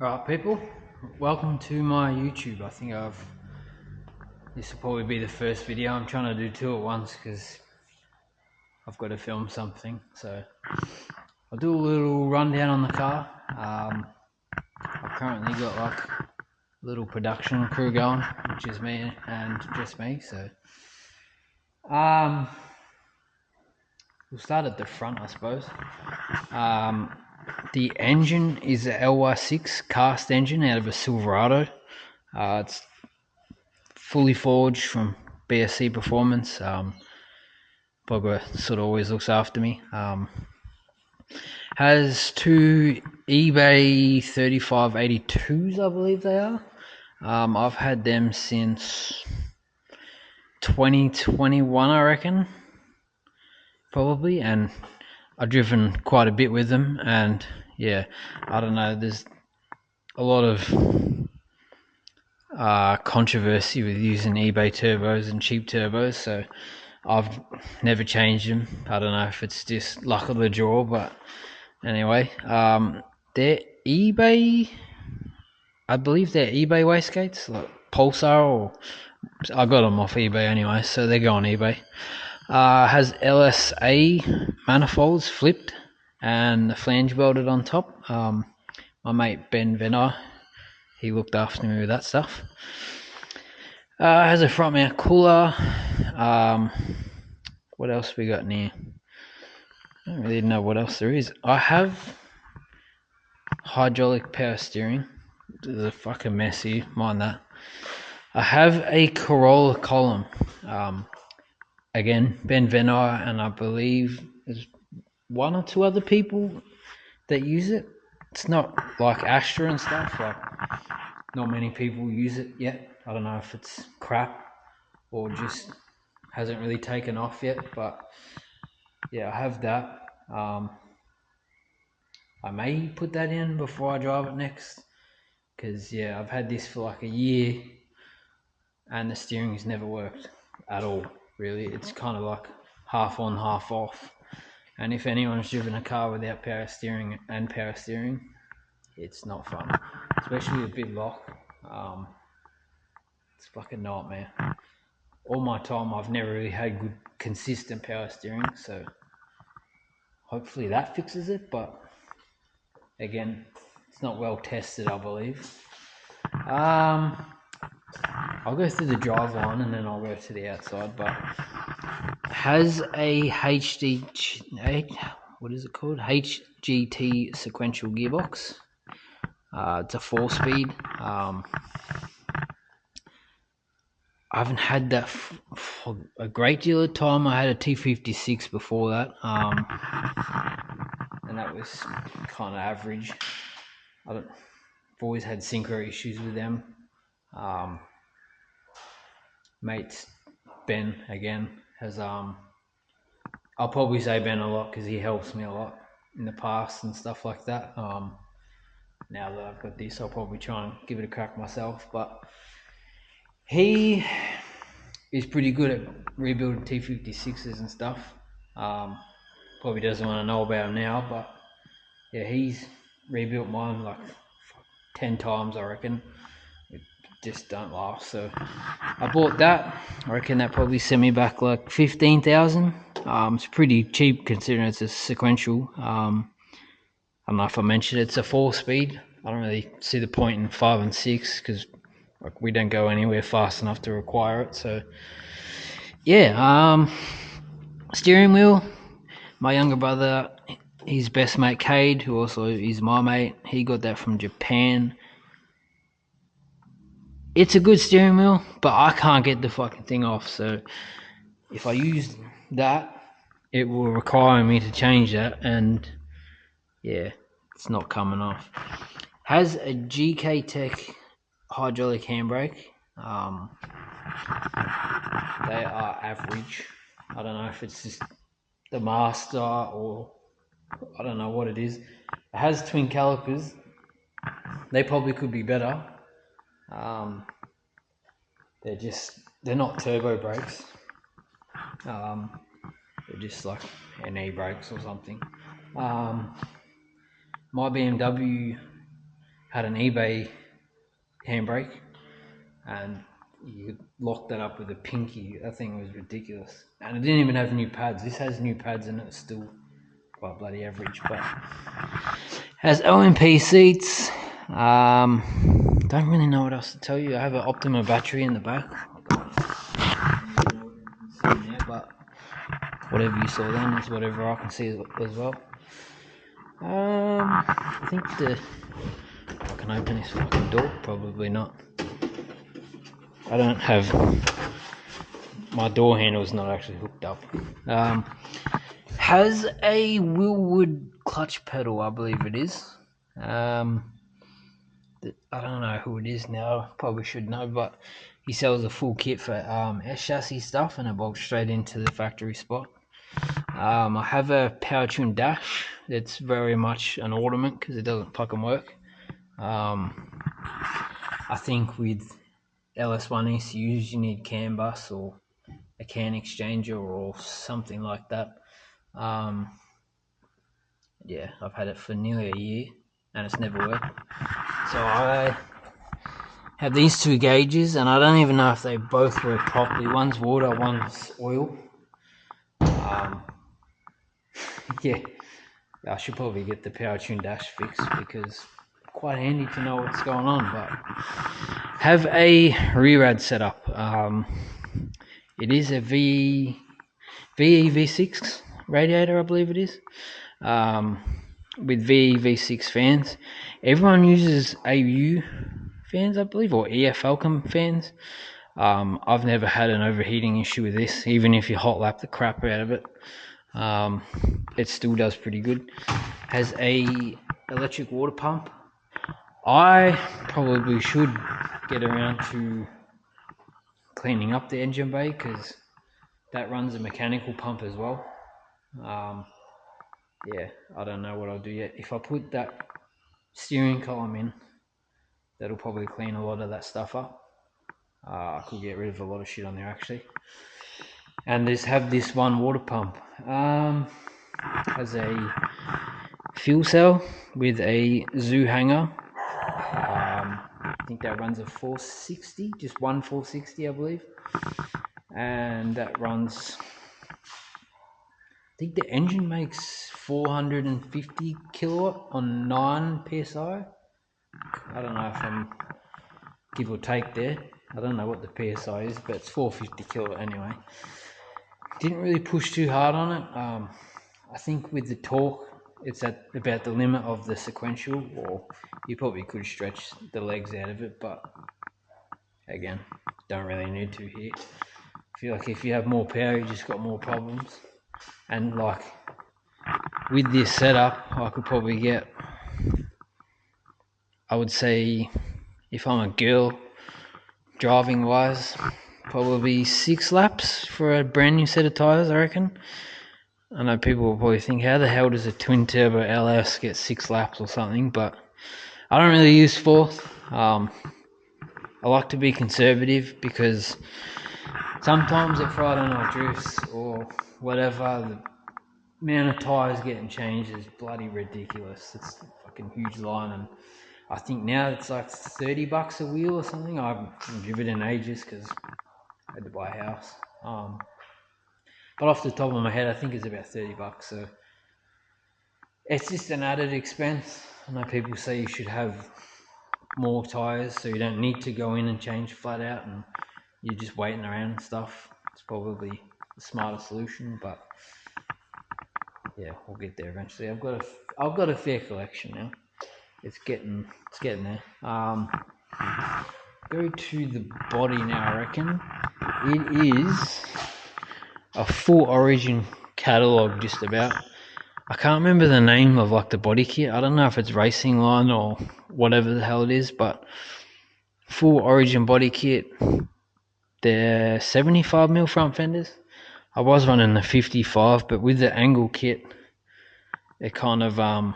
Right, people, welcome to my YouTube. I think this will probably be the first video. I'm trying to do two at once because I've got to film something. So I'll do a little rundown on the car. I've currently got like a little production crew going, which is me and just me. So we'll start at the front, I suppose. The engine is a LY6 cast engine out of a Silverado. It's fully forged from BSC Performance. Bogger sort of always looks after me. Has two eBay 3582s, I believe they are. I've had them since 2021, I reckon, probably, and I've driven quite a bit with them. And yeah, I don't know. There's a lot of controversy with using eBay turbos and cheap turbos, so I've never changed them. I don't know if it's just luck of the draw, but anyway, they're eBay. I believe they're eBay wastegates, like Pulsar, or I got them off eBay anyway, so they go on eBay. Has LSA manifolds flipped and the flange welded on top. My mate Ben Venner, he looked after me with that stuff. Has a front mount cooler. What else we got in here? I don't really know what else there is. I have hydraulic power steering. There's a fucking mess here, mind that. I have a Corolla column. Again, Ben Venner, and I believe there's one or two other people that use it. It's not like Astra and stuff. Like, not many people use it yet. I don't know if it's crap or just hasn't really taken off yet, but yeah, I have that. I may put that in before I drive it next, because yeah, I've had this for like a year and the steering has never worked at all, really. It's kind of like half on, half off. And if anyone's driven a car without power steering, it's not fun, especially with big lock. It's a fucking nightmare. All my time, I've never really had good, consistent power steering, so hopefully that fixes it. But again, it's not well tested, I believe. I'll go through the drive line and then I'll go to the outside. But has a HGT sequential gearbox. It's a 4-speed. I haven't had that for a great deal of time. I had a T56 before that, and that was kind of average. I've always had synchro issues with them. Mate Ben again has I'll probably say Ben a lot because he helps me a lot in the past and stuff like that. Now that I've got this, I'll probably try and give it a crack myself, but he is pretty good at rebuilding T56s and stuff. Probably doesn't want to know about them now, but yeah, he's rebuilt mine like 10 times, I reckon. It just don't last. So I bought that. I reckon that probably sent me back like 15,000. It's pretty cheap considering it's a sequential. I don't know if I mentioned it's a 4-speed. I don't really see the point in 5 and 6 because like we don't go anywhere fast enough to require it. So yeah, steering wheel. My younger brother, his best mate Cade, who also is my mate, he got that from Japan. It's a good steering wheel, but I can't get the fucking thing off. So if I use that, it will require me to change that, and yeah, it's not coming off. Has a GK Tech hydraulic handbrake. They are average. I don't know if it's just the master or I don't know what it is. It has twin calipers. They probably could be better. They're not turbo brakes. They're just like NE brakes or something. My BMW had an eBay handbrake, and you lock that up with a pinky. That thing was ridiculous, and it didn't even have new pads. This has new pads, and it's still quite bloody average, but has OMP seats. Don't really know what else to tell you. I have an Optima battery in the back. But whatever you saw then is whatever I can see as well. I think I can open this fucking door. Probably not. I don't have my door handle is not actually hooked up. Has a Willwood clutch pedal, I believe it is. I don't know who it is now. Probably should know, but he sells a full kit for S chassis stuff, and it bolts straight into the factory spot. I have a power tune dash. It's very much an ornament because it doesn't fucking work. I think with LS1 ECUs you need CAN bus or a CAN exchanger or something like that. Yeah, I've had it for nearly a year and it's never worked. So I have these two gauges, and I don't even know if they both work properly. One's water, one's oil. Yeah, I should probably get the power tune dash fixed because it's quite handy to know what's going on. But have a re-rad setup. It is a VE-V6 radiator, I believe it is, with VE-V6 fans. Everyone uses AU fans, I believe, or EF Falcon fans. I've never had an overheating issue with this, even if you hot lap the crap out of it. It still does pretty good. Has a electric water pump. I probably should get around to cleaning up the engine bay because that runs a mechanical pump as well. Yeah, I don't know what I'll do yet. If I put that steering column in, that'll probably clean a lot of that stuff up. I could get rid of a lot of shit on there actually. And just have this one water pump. Has a fuel cell with a zoo hanger. I think that runs a 460, just one 460 I believe. And that runs, I think the engine makes 450 kilowatt on 9 psi. I don't know if I'm give or take there. I don't know what the PSI is, but it's 450 kilowatt anyway. Didn't really push too hard on it. I think with the torque, it's at about the limit of the sequential, or you probably could stretch the legs out of it, but again, don't really need to here. I feel like if you have more power, you just got more problems. And like with this setup, I could probably get, I would say, if I'm a girl, driving wise, probably 6 laps for a brand new set of tyres, I reckon. I know people will probably think, how the hell does a twin turbo LS get 6 laps or something? But I don't really use fourth. I like to be conservative because sometimes at Friday night drifts or whatever, the amount of tyres getting changed is bloody ridiculous. It's a fucking huge line, and I think now it's like $30 a wheel or something. I haven't driven in ages because I had to buy a house. But off the top of my head, I think it's about $30. So it's just an added expense. I know people say you should have more tyres so you don't need to go in and change flat out and you're just waiting around and stuff. It's probably the smarter solution, but yeah, we'll get there eventually. I've got a fair collection now. It's getting there. Go to the body now, I reckon. It is a full Origin catalogue just about. I can't remember the name of like the body kit. I don't know if it's Racing Line or whatever the hell it is, but full Origin body kit. They're 75mm front fenders. I was running the 55, but with the angle kit, it kind of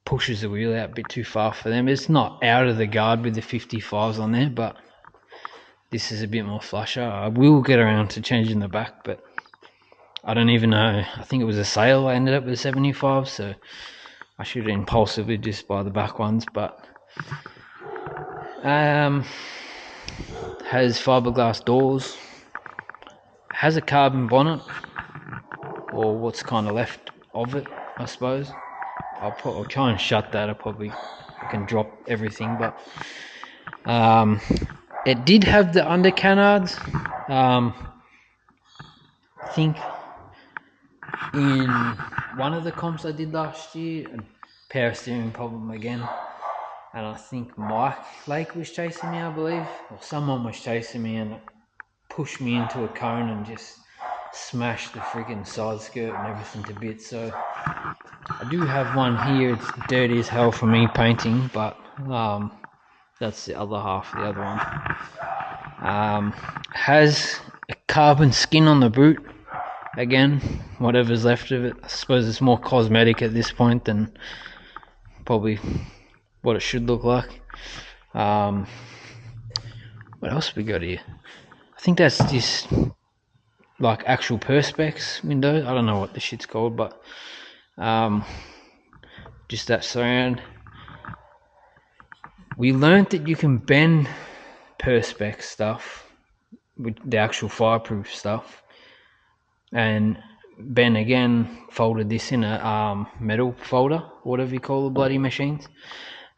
pushes the wheel out a bit too far for them. It's not out of the guard with the 55s on there, but this is a bit more flusher. I will get around to changing the back, but I don't even know. I think it was a sale. I ended up with 75, so I should impulsively just buy the back ones, but has fiberglass doors, has a carbon bonnet, or what's kind of left of it, I suppose. I'll try and shut that. I can drop everything, but it did have the under canards. I think in one of the comps I did last year, a power steering problem again, and I think Mike Lake was chasing me, I believe, or someone was chasing me, and it pushed me into a cone and just smashed the freaking side skirt and everything to bits. So I do have one here. It's dirty as hell for me painting, but that's the other half of the other one. Has a carbon skin on the boot. Again, whatever's left of it. I suppose it's more cosmetic at this point than probably what it should look like. What else we got here? I think that's just like actual perspex windows. I don't know what the shit's called, but just that surround. We learnt that you can bend perspex stuff with the actual fireproof stuff, and Ben again folded this in a metal folder, whatever you call the bloody machines,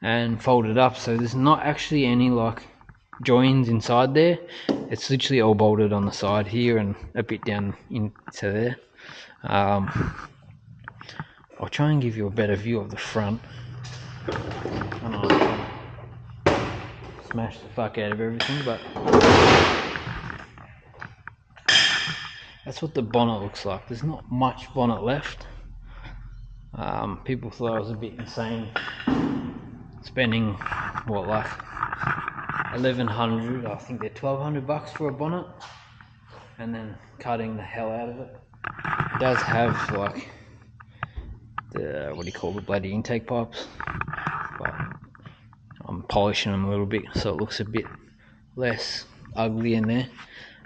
and folded up, so there's not actually any like joins inside there. It's literally all bolted on the side here and a bit down into there. I'll try and give you a better view of the front. Smash the fuck out of everything, but that's what the bonnet looks like. There's not much bonnet left. People thought I was a bit insane spending what, like $1,100, I think they're $1,200 for a bonnet, and then cutting the hell out of it. It does have like the, what do you call the bloody intake pipes, but I'm polishing them a little bit so it looks a bit less ugly in there.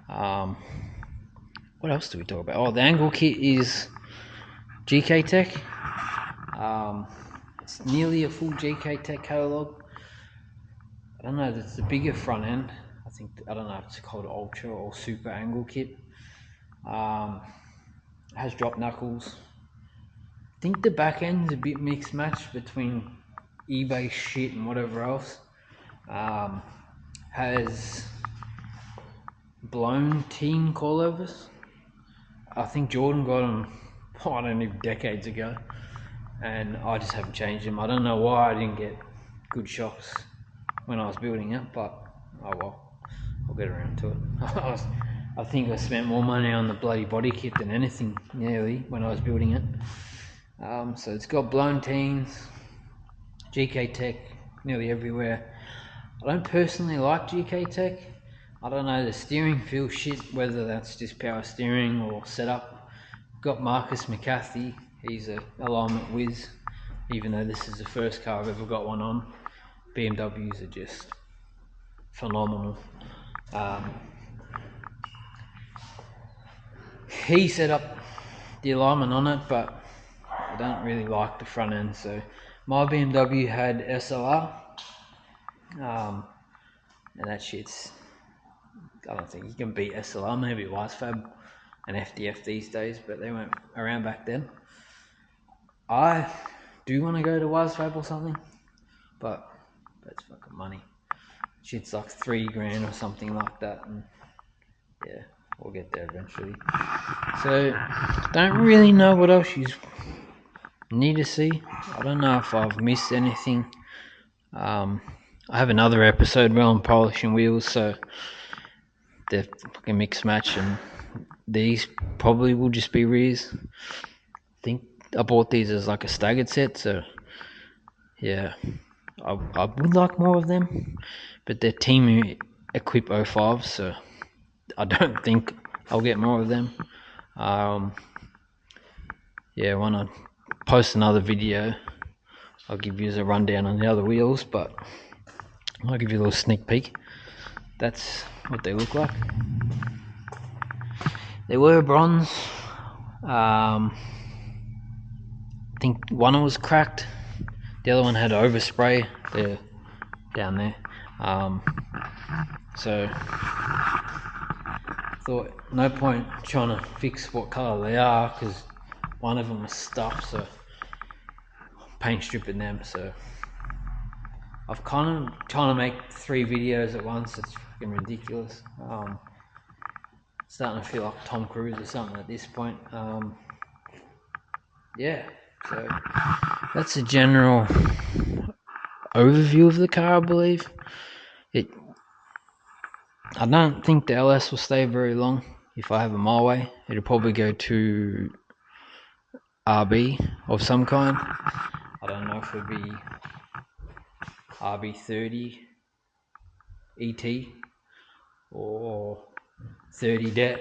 What else do we talk about? Oh, the angle kit is GK Tech. It's nearly a full GK Tech catalogue. I don't know, it's the bigger front end. I don't know if it's called Ultra or Super angle kit. It has drop knuckles. I think the back end's a bit mixed match between eBay shit and whatever else. Has blown team coilovers. I think Jordan got them, I don't know, decades ago, and I just haven't changed them. I don't know why I didn't get good shocks when I was building it, but oh well, I'll get around to it. I think I spent more money on the bloody body kit than anything, nearly, when I was building it. So it's got blown teens, GK Tech nearly everywhere. I don't personally like GK Tech. I don't know, the steering feels shit, whether that's just power steering or setup. Got Marcus McCarthy, he's a alignment whiz, even though this is the first car I've ever got one on. BMWs are just phenomenal. He set up the alignment on it, but I don't really like the front end. So my BMW had SLR, and that shit's, I don't think you can beat SLR. Maybe Wisefab and FDF these days, but they weren't around back then. I do want to go to Wisefab or something, but that's fucking money. Shit's like $3,000 or something like that, and yeah, we'll get there eventually. So don't really know what else you need to see. I don't know if I've missed anything. I have another episode where I'm polishing wheels, so they're fucking mixed match, and these probably will just be rears. I think I bought these as like a staggered set, so yeah, I would like more of them, but they're Team Equip 05, so I don't think I'll get more of them. Yeah, when I post another video, I'll give you a rundown on the other wheels, but I'll give you a little sneak peek. That's what they look like. They were bronze. I think one was cracked, The other one had overspray. They're down there. So thought no point trying to fix what colour they are because one of them was stuffed, so paint stripping them. So I've kind of trying to make 3 videos at once. It's fucking ridiculous. Starting to feel like Tom Cruise or something at this point. Yeah, so that's a general overview of the car, I believe. I don't think the LS will stay very long. If I have it my way, it'll probably go to RB of some kind. I don't know if it'll be RB30 ET or 30 Det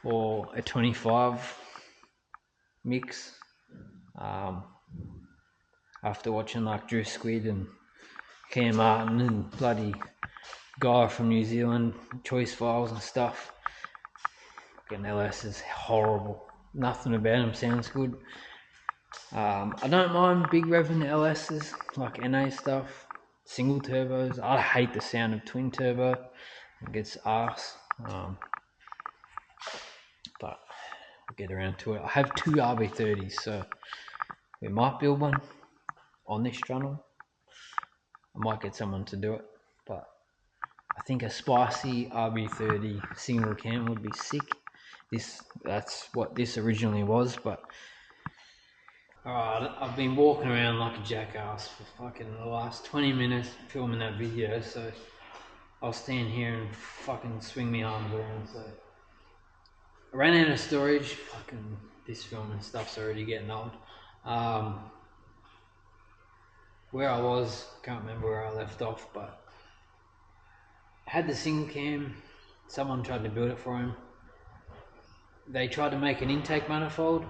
or a 25 mix. After watching like Drew Squid and Cam Martin and bloody guy from New Zealand, Choice Files and stuff, fucking LS is horrible. Nothing about him sounds good. I don't mind big revving LSs like NA stuff, single turbos. I hate the sound of twin turbo. It gets arse. But I'll get around to it. I have 2 RB30s, so we might build one on this channel. I might get someone to do it, but I think a spicy RB30 single cam would be sick. That's what this originally was, but alright, I've been walking around like a jackass for fucking the last 20 minutes filming that video, so I'll stand here and fucking swing my arms around. So I ran out of storage. Fucking this filming stuff's already getting old. Where I was, can't remember where I left off, but I had the single cam. Someone tried to build it for him. They tried to make an intake manifold.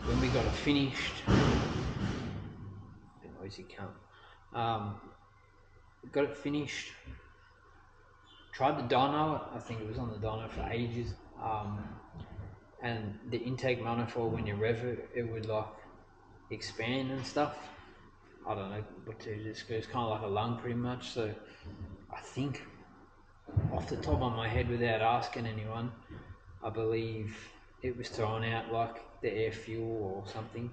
When we got it finished, the noisy cunt. Got it finished. Tried the dyno it. I think it was on the dyno for ages. And the intake manifold, when you rev it, it would like expand and stuff. I don't know what to do. It's kind of like a lung pretty much. So I think off the top of my head, without asking anyone, I believe it was thrown out like the air fuel or something.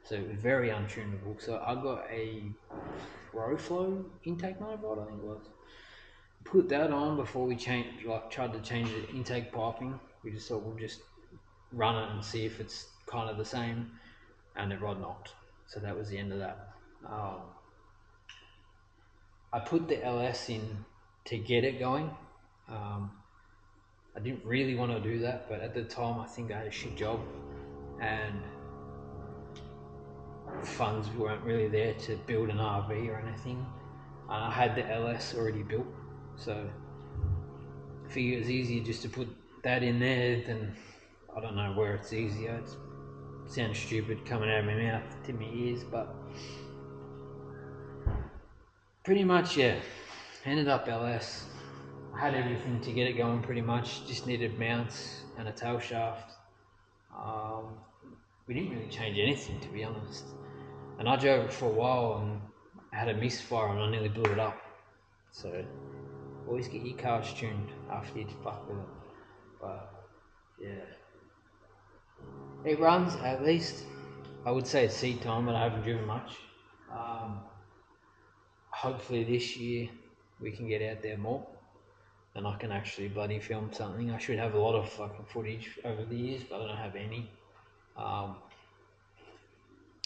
So it was very untunable. So I got a ProFlow intake manifold, I think it was. Put that on before we tried to change the intake piping. We just thought we'll just run it and see if it's kind of the same, and it rod knocked. So that was the end of that. I put the LS in to get it going. I didn't really want to do that, but at the time I think I had a shit job and funds weren't really there to build an RV or anything. And I had the LS already built, so I figured it was easier just to put that in there than, I don't know where it's easier. It sounds stupid coming out of my mouth to my ears, but pretty much, yeah, ended up LS. I had everything to get it going pretty much, just needed mounts and a tail shaft. We didn't really change anything, to be honest. And I drove it for a while and had a misfire and I nearly blew it up. So always get your cars tuned after you fuck with it. But yeah, it runs at least. I would say it's seat time, but I haven't driven much. Hopefully this year we can get out there more and I can actually bloody film something. I should have a lot of fucking footage over the years, but I don't have any.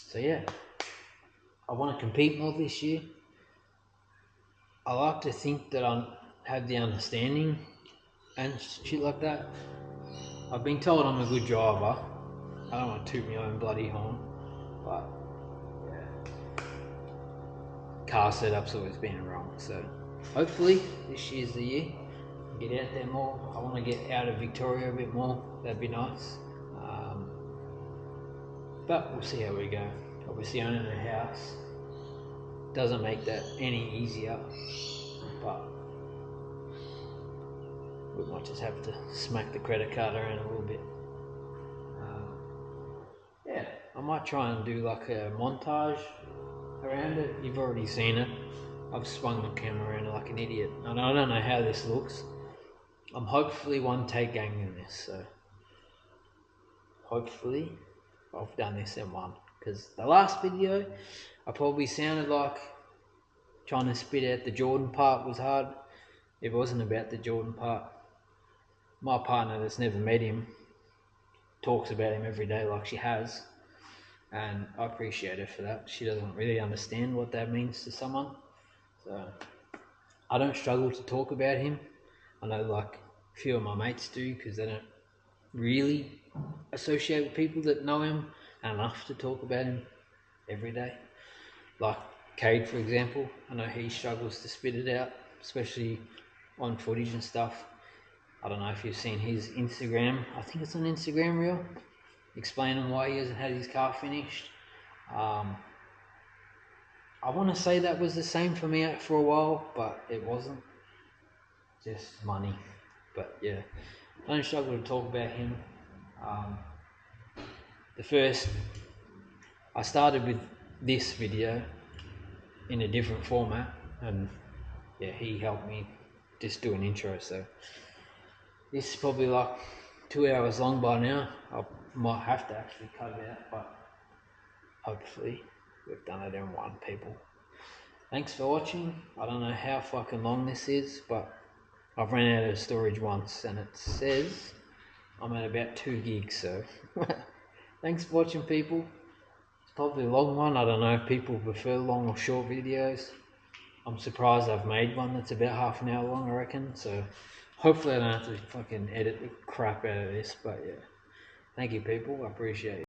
So yeah, I want to compete more this year. I like to think that I have the understanding and shit like that. I've been told I'm a good driver. I don't want to toot my own bloody horn, but yeah, car setup's always been wrong. So hopefully this year's the year. Get out there more. I want to get out of Victoria a bit more. That'd be nice. But we'll see how we go. Obviously owning a house doesn't make that any easier, but we might just have to smack the credit card around a little bit. Yeah, I might try and do like a montage around it. You've already seen it. I've swung the camera around like an idiot, and I don't know how this looks. I'm hopefully one take ganging this, so hopefully I've done this in one. Because the last video, I probably sounded like trying to spit out the Jordan part was hard. It wasn't about the Jordan part. My partner that's never met him talks about him every day like she has, and I appreciate her for that. She doesn't really understand what that means to someone, so I don't struggle to talk about him. I know like a few of my mates do because they don't really associate with people that know him enough to talk about him every day. Like Cade, for example, I know he struggles to spit it out, especially on footage and stuff. I don't know if you've seen his Instagram, I think it's an Instagram reel, explaining why he hasn't had his car finished. I want to say that was the same for me for a while, but it wasn't. Just money. But yeah, I don't struggle to talk about him. I started with this video in a different format, and yeah, he helped me just do an intro, so this is probably like 2 hours long by now. I might have to actually cut it out, but hopefully we've done it in one, people. Thanks for watching. I don't know how fucking long this is, but I've ran out of storage once and it says I'm at about 2 gigs, so thanks for watching, people. It's probably a long one. I don't know if people prefer long or short videos. I'm surprised I've made one that's about half an hour long, I reckon, so hopefully I don't have to fucking edit the crap out of this, but yeah. Thank you, people. I appreciate it.